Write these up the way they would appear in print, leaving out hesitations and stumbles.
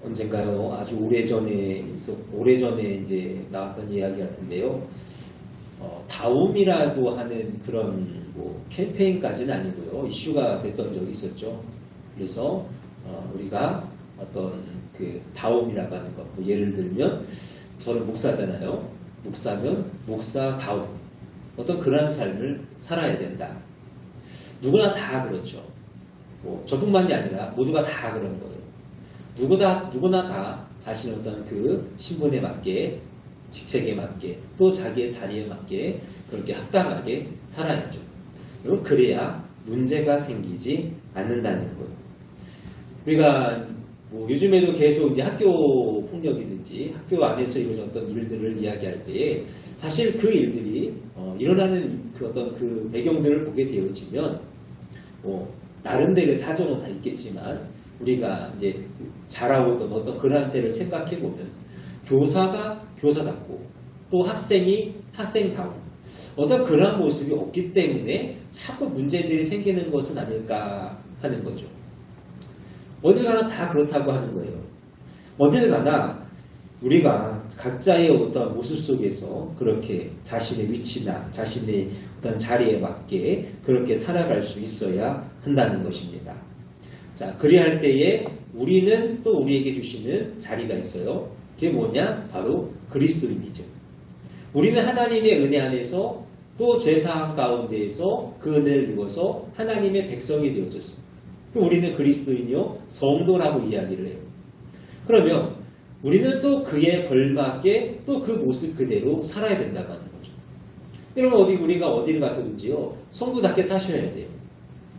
언젠가요? 아주 오래전에 이제 나왔던 이야기 같은데요. 다움이라고 하는 그런 뭐 캠페인까지는 아니고요. 이슈가 됐던 적이 있었죠. 그래서 우리가 어떤 그 다움이라고 하는 것, 뭐 예를 들면 저는 목사잖아요. 목사면 목사다움, 어떤 그러한 삶을 살아야 된다. 누구나 다 그렇죠. 뭐 저뿐만이 아니라 모두가 다 그런 거예요. 누구나 다 자신의 어떤 그 신분에 맞게, 직책에 맞게, 또 자기의 자리에 맞게 그렇게 합당하게 살아야죠. 여러분, 그래야 문제가 생기지 않는다는 거예요. 우리가 뭐 요즘에도 계속 이제 학교 폭력이든지 학교 안에서 이루어졌던 일들을 이야기할 때에 사실 그 일들이 일어나는 그 어떤 그 배경들을 보게 되어지면 나름대로의 사정은 다 있겠지만 우리가 이제 자라오던 어떤 그러한 때를 생각해 보면 교사가 교사답고 또 학생이 학생다운 어떤 그러한 모습이 없기 때문에 자꾸 문제들이 생기는 것은 아닐까 하는 거죠. 어딜 가나 다 그렇다고 하는 거예요. 어딜 가나 우리가 각자의 어떤 모습 속에서 그렇게 자신의 위치나 자신의 어떤 자리에 맞게 그렇게 살아갈 수 있어야 한다는 것입니다. 자, 그리할 때에 우리는 또 우리에게 주시는 자리가 있어요. 그게 뭐냐? 바로 그리스도인이죠. 우리는 하나님의 은혜 안에서 또 죄사함 가운데에서 그 은혜를 입어서 하나님의 백성이 되어졌습니다. 우리는 그리스도인이요 성도라고 이야기를 해요. 그러면 우리는 또 그에 걸맞게 또 그 모습 그대로 살아야 된다고 하는 거죠. 여러분, 우리가 어디를 가서든지요 성도답게 사셔야 돼요.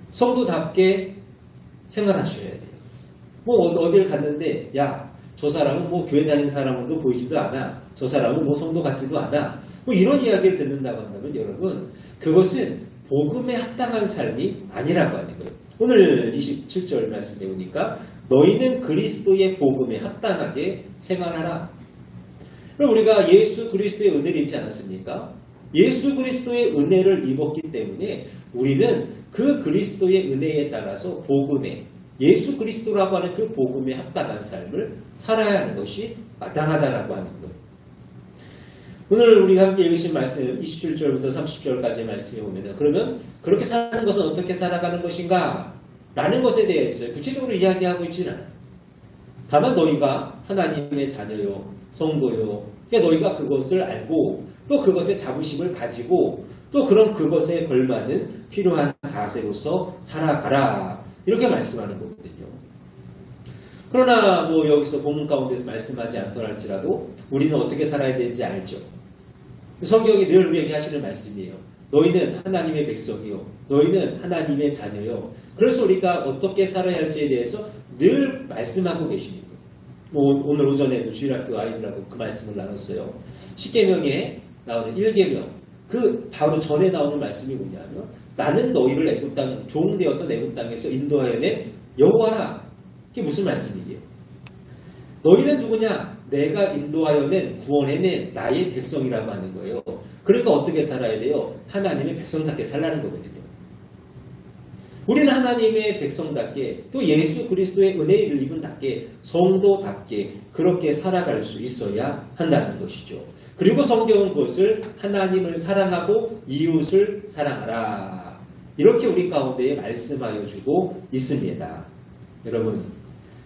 성도답게 생활하셔야 돼요. 뭐 어디를 갔는데 저 사람은 뭐 교회 다니는 사람으로 보이지도 않아. 저 사람은 뭐 성도 같지도 않아. 뭐 이런 이야기를 듣는다고 한다면 여러분, 그것은 복음에 합당한 삶이 아니라고 하는 거예요. 오늘 27절 말씀에 보니까 너희는 그리스도의 복음에 합당하게 생활하라. 그럼 우리가 예수 그리스도의 은혜를 입지 않았습니까? 예수 그리스도의 은혜를 입었기 때문에 우리는 그 그리스도의 은혜에 따라서 복음에 예수 그리스도라고 하는 그 복음에 합당한 삶을 살아야 하는 것이 마땅하다라고 하는 거예요. 오늘 우리가 함께 읽으신 말씀 27절부터 30절까지의 말씀에 보면 그러면 그렇게 사는 것은 어떻게 살아가는 것인가? 라는 것에 대해서 구체적으로 이야기하고 있지는 않아요. 다만 너희가 하나님의 자녀요, 성도요, 너희가 그것을 알고 또 그것의 자부심을 가지고 또 그런 그것에 걸맞은 필요한 자세로서 살아가라. 이렇게 말씀하는 거거든요. 그러나 뭐 여기서 본문 가운데서 말씀하지 않더라 할지라도 우리는 어떻게 살아야 되는지 알죠. 성경이 늘 우리에게 하시는 말씀이에요. 너희는 하나님의 백성이요. 너희는 하나님의 자녀요. 그래서 우리가 어떻게 살아야 할지에 대해서 늘 말씀하고 계십니다. 뭐 오늘 오전에도 주일학교 아이들하고 그 말씀을 나눴어요. 십계명에 나오는 1계명. 그 바로 전에 나오는 말씀이 뭐냐면 나는 너희를 애굽 땅 종되었던 애굽 땅에서 인도하여 낸 여호와라. 이게 무슨 말씀이에요? 너희는 누구냐? 내가 인도하여 낸 구원해낸 나의 백성이라고 하는 거예요. 그러니까 어떻게 살아야 돼요? 하나님의 백성답게 살라는 거거든요. 우리는 하나님의 백성답게 또 예수 그리스도의 은혜를 입은답게 성도답게 그렇게 살아갈 수 있어야 한다는 것이죠. 그리고 성경은 그것을 하나님을 사랑하고 이웃을 사랑하라. 이렇게 우리 가운데 말씀하여 주고 있습니다. 여러분,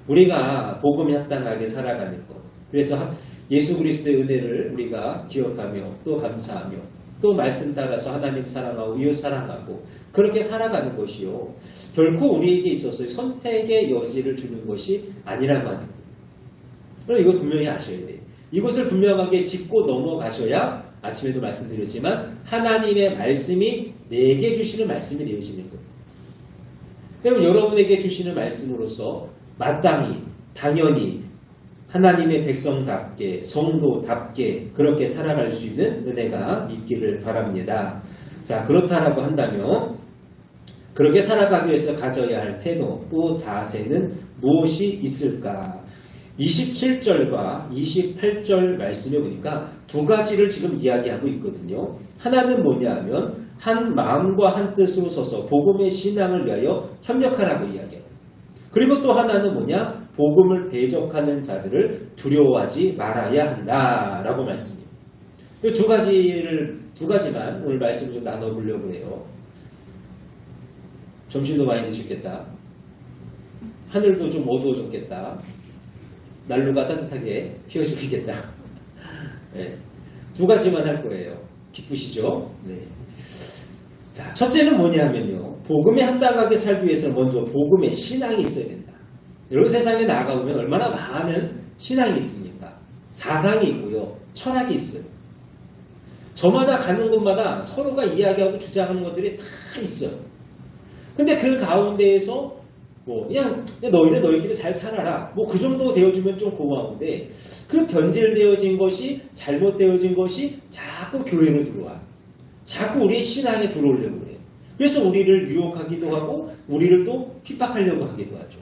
우리가 복음에 합당하게 살아가는 것. 그래서 예수 그리스도의 은혜를 우리가 기억하며 또 감사하며 또 말씀 따라서 하나님 사랑하고 이웃 사랑하고 그렇게 살아가는 것이요. 결코 우리에게 있어서 선택의 여지를 주는 것이 아니라고 하는 거예요. 그럼 이거 분명히 아셔야 돼요. 이것을 분명하게 짚고 넘어가셔야 아침에도 말씀드렸지만 하나님의 말씀이 내게 주시는 말씀이 되어지는 거예요. 그럼 여러분에게 주시는 말씀으로서 마땅히 당연히 하나님의 백성답게 성도답게 그렇게 살아갈 수 있는 은혜가 있기를 바랍니다. 자, 그렇다라고 한다면 그렇게 살아가기 위해서 가져야 할 태도 또 자세는 무엇이 있을까? 27절과 28절 말씀에 보니까 두 가지를 지금 이야기하고 있거든요. 하나는 뭐냐 하면 한 마음과 한 뜻으로 서서 복음의 신앙을 위하여 협력하라고 이야기해요. 그리고 또 하나는 뭐냐? 복음을 대적하는 자들을 두려워하지 말아야 한다라고 말씀입니다. 이 두 가지만 오늘 말씀을 좀 나눠보려고 해요. 점심도 많이 드셨겠다. 하늘도 좀 어두워졌겠다. 난로가 따뜻하게 피워주겠다. 네. 두 가지만 할 거예요. 기쁘시죠? 네. 자, 첫째는 뭐냐면요. 복음에 합당하게 살기 위해서는 먼저 복음의 신앙이 있어야 된다. 여러분 세상에 나가보면 얼마나 많은 신앙이 있습니까? 사상이 있고요. 철학이 있어요. 저마다 가는 곳마다 서로가 이야기하고 주장하는 것들이 다 있어요. 근데 그 가운데에서 그냥 너희는 너희끼리 잘 살아라. 그 정도 되어주면 좀 고마운데 그 변질되어진 것이 잘못되어진 것이 자꾸 교회로 들어와. 자꾸 우리의 신앙에 들어오려고 그래요. 그래서 우리를 유혹하기도 하고 우리를 또 핍박하려고 하기도 하죠.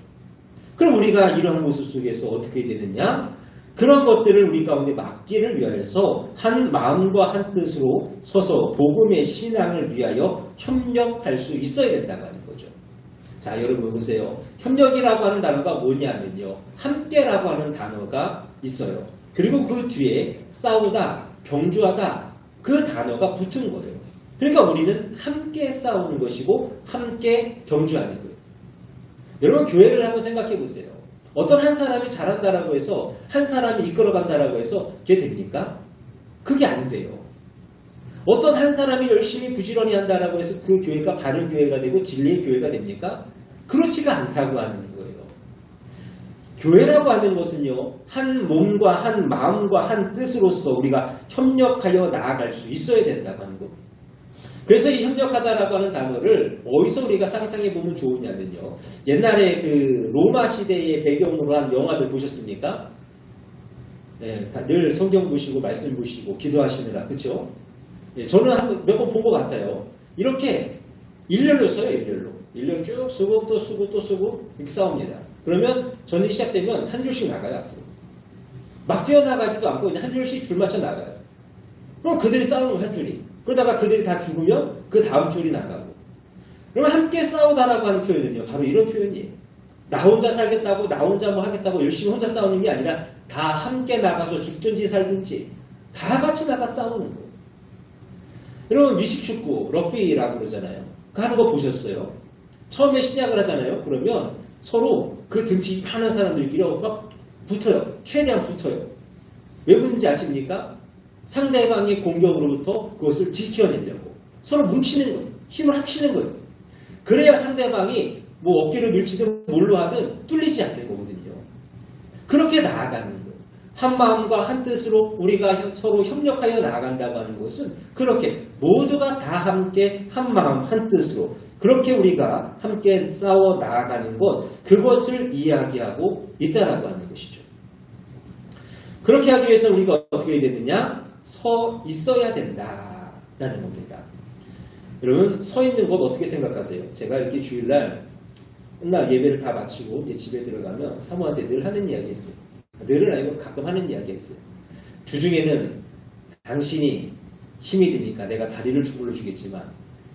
그럼 우리가 이런 모습 속에서 어떻게 되느냐? 그런 것들을 우리 가운데 막기를 위하여서 한 마음과 한 뜻으로 서서 복음의 신앙을 위하여 협력할 수 있어야 된다고 하는 거죠. 자, 여러분 보세요. 협력이라고 하는 단어가 뭐냐면요. 함께라고 하는 단어가 있어요. 그리고 그 뒤에 싸우다, 경주하다 그 단어가 붙은 거예요. 그러니까 우리는 함께 싸우는 것이고 함께 경주하는 거예요. 여러분 교회를 한번 생각해 보세요. 어떤 한 사람이 잘한다라고 해서 한 사람이 이끌어간다라고 해서 그게 됩니까? 그게 안 돼요. 어떤 한 사람이 열심히 부지런히 한다라고 해서 그 교회가 바른 교회가 되고 진리의 교회가 됩니까? 그렇지가 않다고 하는 거예요. 교회라고 하는 것은요. 한 몸과 한 마음과 한 뜻으로서 우리가 협력하여 나아갈 수 있어야 된다고 하는 겁니다. 그래서 이 협력하다라고 하는 단어를 어디서 우리가 상상해 보면 좋으냐면요. 옛날에 그 로마 시대의 배경으로 한 영화들 보셨습니까? 네, 늘 성경 보시고 말씀 보시고 기도하시느라 그렇죠? 네, 저는 몇 번 본 것 같아요. 이렇게 일렬로 서요. 일렬로 쭉 쓰고 또 쓰고 또 쓰고 이렇게 싸웁니다. 그러면 전이 시작되면 한 줄씩 나가요. 앞으로. 막 뛰어나가지도 않고 그냥 한 줄씩 줄 맞춰 나가요. 그럼 그들이 싸우는 거 한 줄이. 그러다가 그들이 다 죽으면 그 다음 줄이 나가고. 그러면 함께 싸우다라고 하는 표현은요. 바로 이런 표현이에요. 나 혼자 살겠다고 나 혼자 뭐 하겠다고 열심히 혼자 싸우는 게 아니라 다 함께 나가서 죽든지 살든지 다 같이 나가 싸우는 거예요. 여러분 미식축구, 럭비라고 그러잖아요. 그 하는 거 보셨어요? 처음에 시작을 하잖아요. 그러면 서로 그 등치 많은 사람들끼리 막 붙어요. 최대한 붙어요. 왜 붙는지 아십니까? 상대방의 공격으로부터 그것을 지켜내려고 서로 뭉치는 거예요. 힘을 합치는 거예요. 그래야 상대방이 뭐 어깨를 밀치든 뭘로 하든 뚫리지 않는 거거든요. 그렇게 나아가는 거예요. 한 마음과 한 뜻으로 우리가 서로 협력하여 나아간다고 하는 것은 그렇게 모두가 다 함께 한 마음 한 뜻으로 그렇게 우리가 함께 싸워 나아가는 것 그것을 이야기하고 있다라고 하는 것이죠. 그렇게 하기 위해서 우리가 어떻게 해야 되느냐? 서 있어야 된다라는 겁니다. 여러분 서 있는 것 어떻게 생각하세요? 제가 이렇게 주일날 끝날 예배를 다 마치고 이제 집에 들어가면 사모한테 늘 하는 이야기가 있어요. 늘은 아니고 가끔 하는 이야기가 있어요. 주중에는 당신이 힘이 드니까 내가 다리를 주물러 주겠지만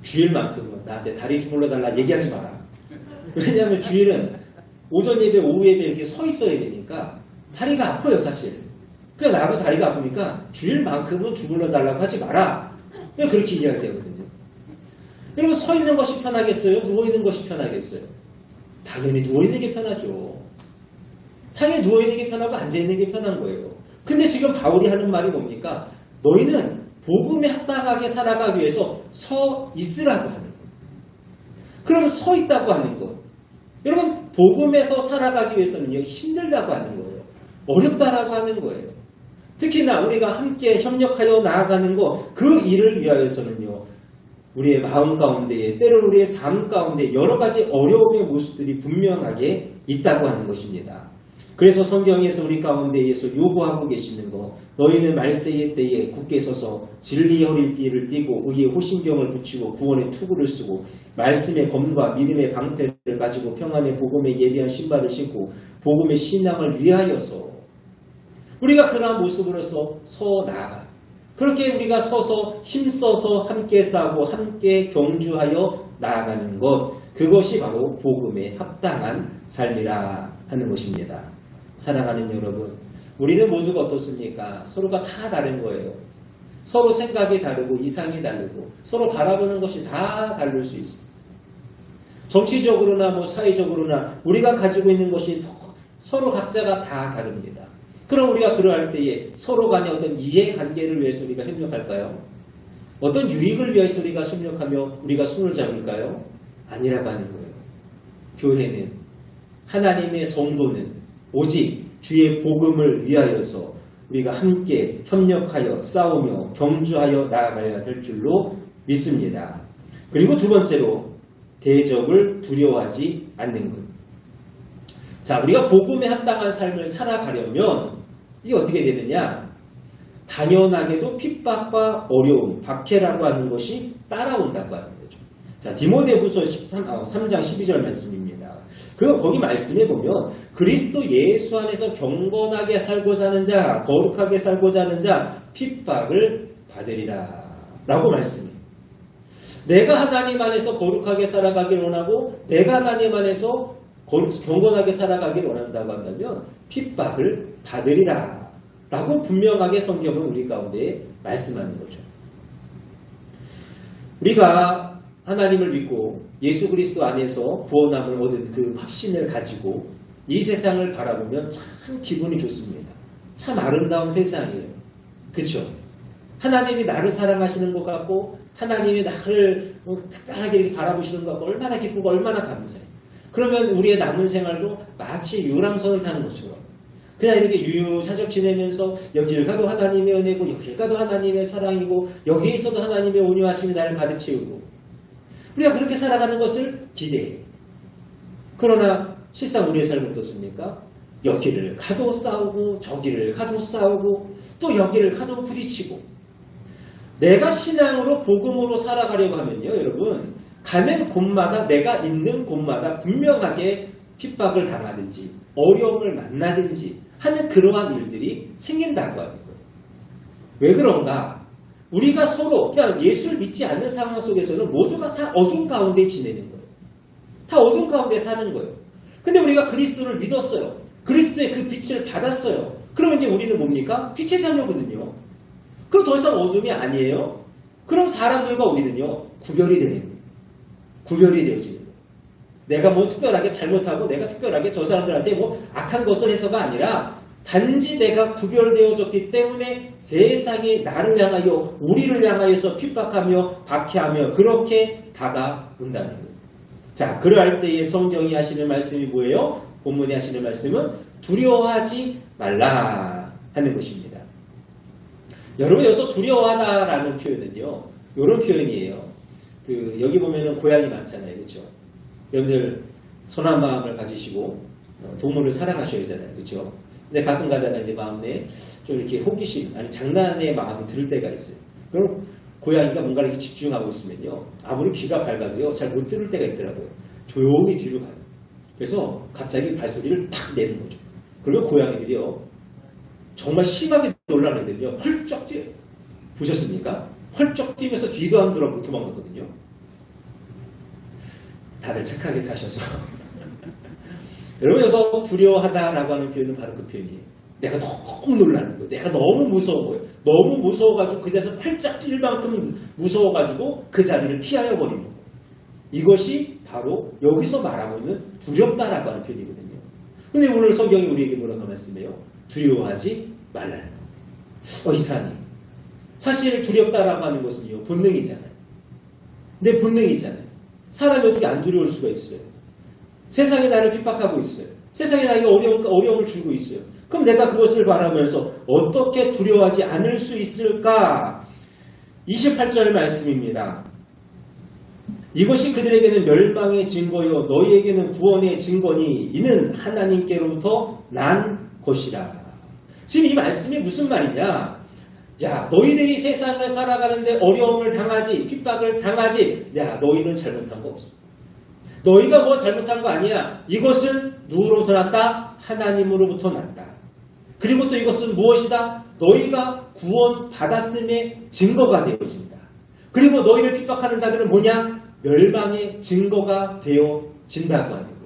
주일만큼은 나한테 다리 주물러 달라 얘기하지 마라. 왜냐하면 주일은 오전 예배, 오후 예배 이렇게 서 있어야 되니까 다리가 아파요 사실. 그러니까 나도 다리가 아프니까 주일만큼은 주물러 달라고 하지 마라. 그렇게 이야기하거든요. 여러분 서 있는 것이 편하겠어요? 누워 있는 것이 편하겠어요? 당연히 누워 있는 게 편하죠. 당연히 누워 있는 게 편하고 앉아 있는 게 편한 거예요. 근데 지금 바울이 하는 말이 뭡니까? 너희는 복음에 합당하게 살아가기 위해서 서 있으라고 하는 거예요. 그럼 서 있다고 하는 것. 여러분 복음에서 살아가기 위해서는요 힘들다고 하는 거예요. 어렵다라고 하는 거예요. 특히나 우리가 함께 협력하여 나아가는 것, 그 일을 위하여서는요 우리의 마음 가운데에 때로는 우리의 삶 가운데 여러 가지 어려움의 모습들이 분명하게 있다고 하는 것입니다. 그래서 성경에서 우리 가운데에서 요구하고 계시는 것, 너희는 말세의 때에 굳게 서서 진리의 허리띠를 띠고 의의 호신경을 붙이고 구원의 투구를 쓰고 말씀의 검과 믿음의 방패를 가지고 평안의 복음에 예비한 신발을 신고 복음의 신앙을 위하여서 우리가 그러한 모습으로서 서 나아가 그렇게 우리가 서서 힘써서 함께 싸고 함께 경주하여 나아가는 것, 그것이 바로 복음에 합당한 삶이라 하는 것입니다. 사랑하는 여러분, 우리는 모두가 어떻습니까? 서로가 다 다른 거예요. 서로 생각이 다르고 이상이 다르고 서로 바라보는 것이 다 다를 수 있어요. 정치적으로나 사회적으로나 우리가 가지고 있는 것이 서로 각자가 다 다릅니다. 그럼 우리가 그러할 때에 서로 간의 어떤 이해관계를 위해서 우리가 협력할까요? 어떤 유익을 위해서 우리가 협력하며 우리가 손을 잡을까요? 아니라고 하는 거예요. 교회는, 하나님의 성도는 오직 주의 복음을 위하여서 우리가 함께 협력하여 싸우며 경주하여 나아가야 될 줄로 믿습니다. 그리고 두 번째로 대적을 두려워하지 않는 것. 자, 우리가 복음에 합당한 삶을 살아가려면 이게 어떻게 되느냐? 당연하게도 핍박과 어려움, 박해라고 하는 것이 따라온다고 하는 거죠. 자, 디모데후서 3장 12절 말씀입니다. 거기 말씀해 보면 그리스도 예수 안에서 경건하게 살고자 하는 자, 거룩하게 살고자 하는 자 핍박을 받으리라 라고 말씀해요. 내가 하나님 안에서 거룩하게 살아가길 원하고 내가 하나님 안에서 경건하게 살아가길 원한다고 한다면 핍박을 받으리라 라고 분명하게 성경은 우리 가운데 말씀하는 거죠. 우리가 하나님을 믿고 예수 그리스도 안에서 구원함을 얻은 그 확신을 가지고 이 세상을 바라보면 참 기분이 좋습니다. 참 아름다운 세상이에요. 그렇죠? 하나님이 나를 사랑하시는 것 같고 하나님이 나를 특별하게 이렇게 바라보시는 것 같고 얼마나 기쁘고 얼마나 감사해. 그러면 우리의 남은 생활도 마치 유람선을 타는 것처럼 그냥 이렇게 유유자적 지내면서 여기를 가도 하나님의 은혜고 여기를 가도 하나님의 사랑이고 여기에 있어도 하나님의 온유하심이 나를 가득 채우고 우리가 그렇게 살아가는 것을 기대해요. 그러나 실상 우리의 삶은 어떻습니까? 여기를 가도 싸우고 저기를 가도 싸우고 또 여기를 가도 부딪히고 내가 신앙으로 복음으로 살아가려고 하면요. 여러분 가는 곳마다 내가 있는 곳마다 분명하게 핍박을 당하든지 어려움을 만나든지 하는 그러한 일들이 생긴다고 하는 거예요. 왜 그런가? 우리가 서로 그냥 예수를 믿지 않는 상황 속에서는 모두가 다 어둠 가운데 지내는 거예요. 다 어둠 가운데 사는 거예요. 근데 우리가 그리스도를 믿었어요. 그리스도의 그 빛을 받았어요. 그러면 이제 우리는 뭡니까? 빛의 자녀거든요. 그럼 더 이상 어둠이 아니에요. 그럼 사람들과 우리는요. 구별이 되는 거예요. 구별이 되어지는 거예요. 내가 뭐 특별하게 잘못하고 내가 특별하게 저 사람들한테 뭐 악한 것을 해서가 아니라 단지 내가 구별되어졌기 때문에 세상이 나를 향하여 우리를 향하여서 핍박하며 박해하며 그렇게 다가온다는 거예요. 자, 그러할 때에 성경이 하시는 말씀이 뭐예요? 본문이 하시는 말씀은 두려워하지 말라 하는 것입니다. 여러분 여기서 두려워하다라는 표현은요. 이런 표현이에요. 여기 보면은 고양이 많잖아요. 그렇죠? 여러분들 선한 마음을 가지시고 동물을 사랑하셔야 하잖아요. 그렇죠? 근데 가끔 가다가 이제 마음에 좀 이렇게 호기심, 아니 장난의 마음이 들 때가 있어요. 그럼 고양이가 뭔가 이렇게 집중하고 있으면요. 아무리 귀가 밝아도요. 잘 못 들을 때가 있더라고요. 조용히 뒤로 가요. 그래서 갑자기 발소리를 탁 내는 거죠. 그러면 고양이들이요. 정말 심하게 놀라는 애들이요. 펄쩍 뛰어요. 보셨습니까? 펄쩍 뛰면서 뒤도 안 돌아보고 도망가거든요. 다들 착하게 사셔서. 여러분 여기서 두려워하다라고 하는 표현은 바로 그 표현이에요. 내가 너무 놀라는 거예요. 내가 너무 무서운 거예요. 너무 무서워가지고 그 자리에서 팔짝 뛸 만큼 무서워가지고 그 자리를 피하여 버리는 거예요. 이것이 바로 여기서 말하고 있는 두렵다라고 하는 표현이거든요. 근데 오늘 성경이 우리에게 뭐라고 말씀해요? 두려워하지 말라는 거예요. 이사님. 사실 두렵다라고 하는 것은요. 본능이잖아요. 내 본능이잖아요. 사람이 어떻게 안 두려울 수가 있어요. 세상이 나를 핍박하고 있어요. 세상이 나에게 어려움을 주고 있어요. 그럼 내가 그것을 바라보면서 어떻게 두려워하지 않을 수 있을까? 28절 말씀입니다. 이것이 그들에게는 멸망의 증거요 너희에게는 구원의 증거니 이는 하나님께로부터 난 것이라. 지금 이 말씀이 무슨 말이냐? 야, 너희들이 세상을 살아가는데 어려움을 당하지, 핍박을 당하지. 야, 너희는 잘못한 거 없어. 너희가 뭐 잘못한 거 아니야. 이것은 누구로부터 났다? 하나님으로부터 났다. 그리고 또 이것은 무엇이다? 너희가 구원 받았음의 증거가 되어진다. 그리고 너희를 핍박하는 자들은 뭐냐? 멸망의 증거가 되어진다고 하는 거예요.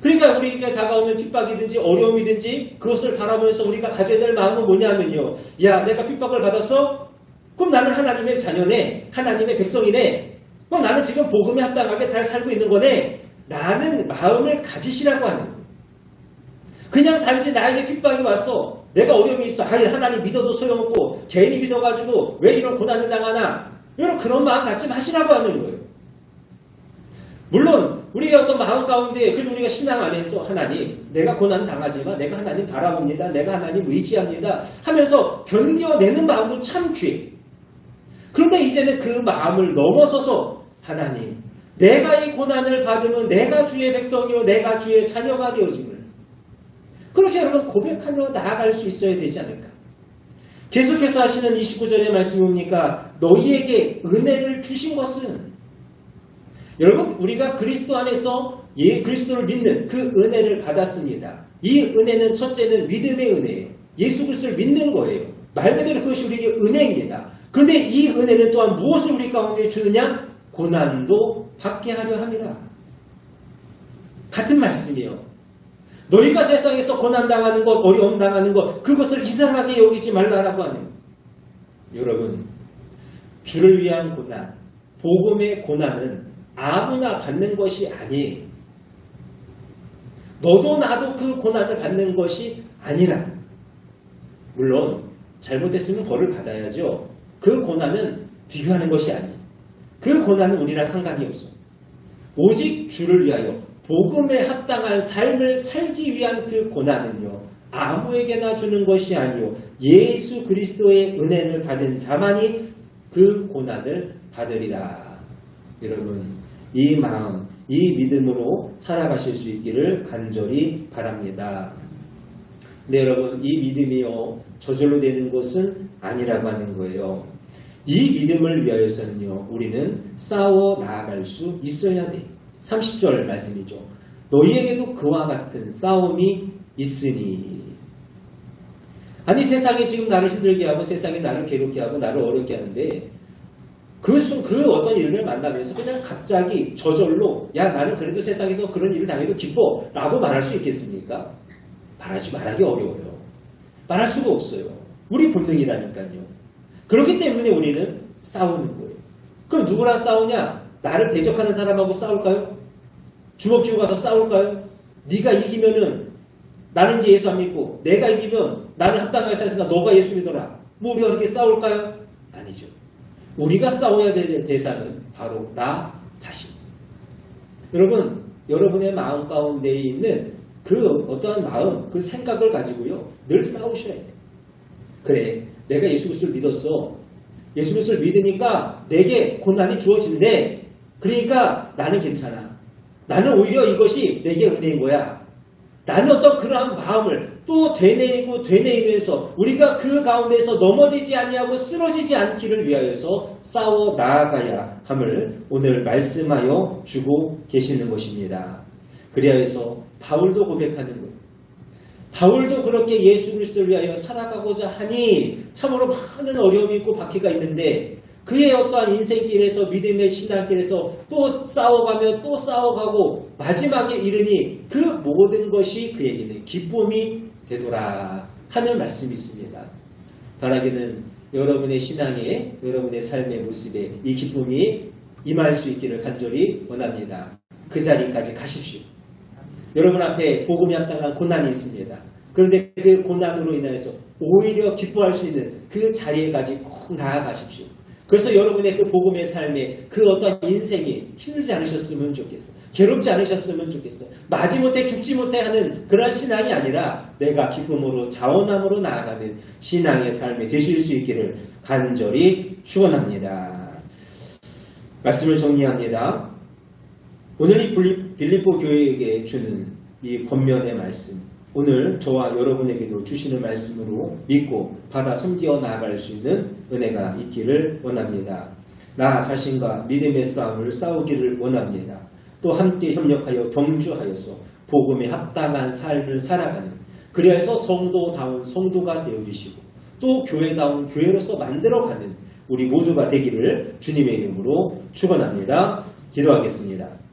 그러니까 우리에게 다가오는 핍박이든지 어려움이든지 그것을 바라보면서 우리가 가져야 될 마음은 뭐냐면요. 야, 내가 핍박을 받았어? 그럼 나는 하나님의 자녀네, 하나님의 백성이네. 그럼 나는 지금 복음에 합당하게 잘 살고 있는 거네. 라는 마음을 가지시라고 하는 거예요. 그냥 단지 나에게 핍박이 왔어. 내가 어려움이 있어. 아니, 하나님 믿어도 소용없고 괜히 믿어가지고 왜 이런 고난을 당하나. 여러분 그런 마음 갖지 마시라고 하는 거예요. 물론 우리가 어떤 마음 가운데 그래도 우리가 신앙 안에서 하나님 내가 고난 당하지만 내가 하나님 바라봅니다. 내가 하나님 의지합니다. 하면서 견뎌내는 마음도 참 귀해. 그런데 이제는 그 마음을 넘어서서 하나님 내가 이 고난을 받으면 내가 주의 백성이요 내가 주의 자녀가 되어짐을 그렇게 여러분 고백하며 나아갈 수 있어야 되지 않을까. 계속해서 하시는 29절의 말씀이 뭡니까? 너희에게 은혜를 주신 것은 여러분 우리가 그리스도 안에서 그리스도를 믿는 그 은혜를 받았습니다. 이 은혜는 첫째는 믿음의 은혜예요. 예수 그리스도를 믿는 거예요. 말 그대로 그것이 우리에게 은혜입니다. 그런데 이 은혜는 또한 무엇을 우리 가운데 주느냐? 고난도 받게 하려 함이라. 같은 말씀이요. 너희가 세상에서 고난당하는 것, 어려움 당하는 것 그것을 이상하게 여기지 말라라고 하는 여러분 주를 위한 고난, 복음의 고난은 아무나 받는 것이 아니에요. 너도 나도 그 고난을 받는 것이 아니라 물론 잘못했으면 벌을 받아야죠. 그 고난은 비교하는 것이 아니에요. 그 고난은 우리랑 상관이 없어. 오직 주를 위하여 복음에 합당한 삶을 살기 위한 그 고난은요. 아무에게나 주는 것이 아니요. 예수 그리스도의 은혜를 받은 자만이 그 고난을 받으리라. 여러분 이 마음, 이 믿음으로 살아가실 수 있기를 간절히 바랍니다. 네, 여러분 이 믿음이요 저절로 되는 것은 아니라고 하는 거예요. 이 믿음을 위하여서는요 우리는 싸워 나아갈 수 있어야 돼. 30절 말씀이죠. 너희에게도 그와 같은 싸움이 있으니. 아니 세상이 지금 나를 힘들게 하고 세상이 나를 괴롭게 하고 나를 어렵게 하는데 그 어떤 일을 만나면서 그냥 갑자기 저절로 야 나는 그래도 세상에서 그런 일을 당해도 기뻐 라고 말할 수 있겠습니까? 말하기 어려워요. 말할 수가 없어요. 우리 본능이라니까요. 그렇기 때문에 우리는 싸우는 거예요. 그럼 누구랑 싸우냐? 나를 대적하는 사람하고 싸울까요? 주먹 쥐고 가서 싸울까요? 네가 이기면은 나는 이제 예수 안 믿고 내가 이기면 나는 합당하게 살았으니까 너가 예수 믿어라. 뭐 우리가 그렇게 싸울까요? 아니죠. 우리가 싸워야 될 대상은 바로 나 자신. 여러분, 여러분의 마음 가운데 있는 그 어떠한 마음, 그 생각을 가지고요. 늘 싸우셔야 돼요. 그래, 내가 예수 그리스도를 믿었어. 예수 그리스도를 믿으니까 내게 고난이 주어진대. 그러니까 나는 괜찮아. 나는 오히려 이것이 내게 은혜인 거야. 나는 어떤 그러한 마음을 또 되뇌이면서 우리가 그 가운데서 넘어지지 아니하고 쓰러지지 않기를 위하여서 싸워 나아가야 함을 오늘 말씀하여 주고 계시는 것입니다. 그리하여서 바울도 고백하는 거예요. 바울도 그렇게 예수 그리스도를 위하여 살아가고자 하니 참으로 많은 어려움이 있고 박해가 있는데 그의 어떠한 인생길에서 믿음의 신앙길에서 또 싸워가며 또 싸워가고 마지막에 이르니 그 모든 것이 그에게는 기쁨이 되더라 하는 말씀이 있습니다. 바라기는 여러분의 신앙에 여러분의 삶의 모습에 이 기쁨이 임할 수 있기를 간절히 원합니다. 그 자리까지 가십시오. 여러분 앞에 복음이 합당한 고난이 있습니다. 그런데 그 고난으로 인해서 오히려 기뻐할 수 있는 그 자리에까지 꼭 나아가십시오. 그래서 여러분의 그 복음의 삶에 그 어떤 인생이 힘들지 않으셨으면 좋겠어. 괴롭지 않으셨으면 좋겠어. 마지못해 죽지 못해 하는 그런 신앙이 아니라 내가 기쁨으로 자원함으로 나아가는 신앙의 삶이 되실 수 있기를 간절히 축원합니다. 말씀을 정리합니다. 오늘 이 빌립보 교회에게 주는 이 권면의 말씀, 오늘 저와 여러분에게도 주시는 말씀으로 믿고 받아 섬겨 나아갈 수 있는 은혜가 있기를 원합니다. 나 자신과 믿음의 싸움을 싸우기를 원합니다. 또 함께 협력하여 경주하여서 복음에 합당한 삶을 살아가는, 그리하여서 성도다운 성도가 되어주시고 또 교회다운 교회로서 만들어가는 우리 모두가 되기를 주님의 이름으로 축원합니다. 기도하겠습니다.